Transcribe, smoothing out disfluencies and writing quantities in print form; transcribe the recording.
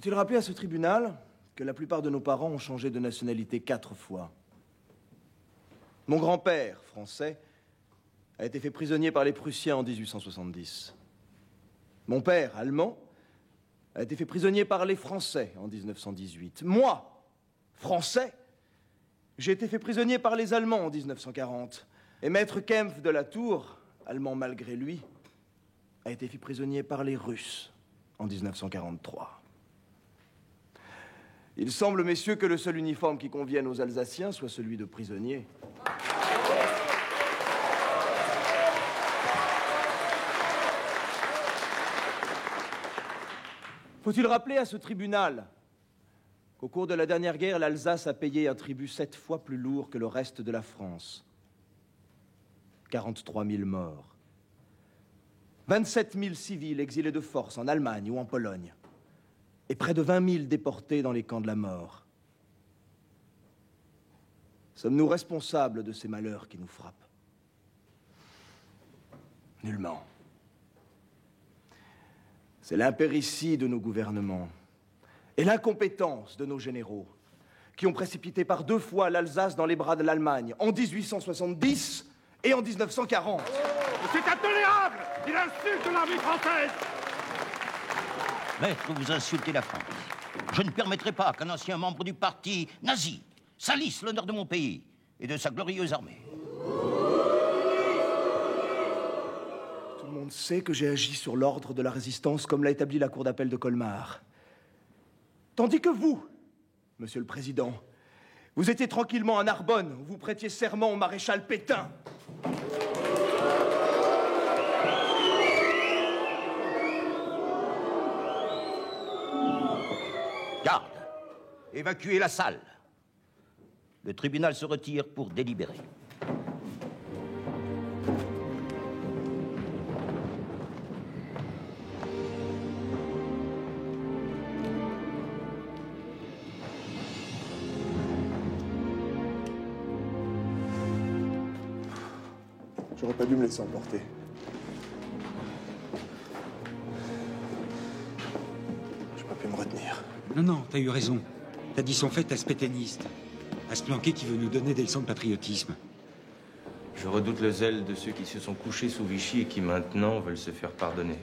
Faut-il rappeler à ce tribunal que la plupart de nos parents ont changé de nationalité 4 fois? Mon grand-père, français, a été fait prisonnier par les Prussiens en 1870. Mon père, allemand, a été fait prisonnier par les Français en 1918. Moi, français, j'ai été fait prisonnier par les Allemands en 1940. Et maître Kempf de la Tour, allemand malgré lui, a été fait prisonnier par les Russes en 1943. Il semble, messieurs, que le seul uniforme qui convienne aux Alsaciens soit celui de prisonnier. Faut-il rappeler à ce tribunal qu'au cours de la dernière guerre, l'Alsace a payé un tribut 7 fois plus lourd que le reste de la France? 43 000 morts. 27 000 civils exilés de force en Allemagne ou en Pologne. Et près de 20 000 déportés dans les camps de la mort. Sommes-nous responsables de ces malheurs qui nous frappent? Nullement. C'est l'impéritie de nos gouvernements et l'incompétence de nos généraux qui ont précipité par 2 fois l'Alsace dans les bras de l'Allemagne, en 1870 et en 1940. C'est intolérable! Il insulte l'armée française! Maître, vous insultez la France. Je ne permettrai pas qu'un ancien membre du parti nazi salisse l'honneur de mon pays et de sa glorieuse armée. Tout le monde sait que j'ai agi sur l'ordre de la résistance comme l'a établi la cour d'appel de Colmar. Tandis que vous, monsieur le Président, vous étiez tranquillement à Narbonne où vous prêtiez serment au maréchal Pétain. Garde! Évacuez la salle. Le tribunal se retire pour délibérer. J'aurais pas dû me laisser emporter. J'ai pas pu me retenir. Non, t'as eu raison. T'as dit son fait à ce pétainiste. À ce planqué qui veut nous donner des leçons de patriotisme. Je redoute le zèle de ceux qui se sont couchés sous Vichy et qui maintenant veulent se faire pardonner.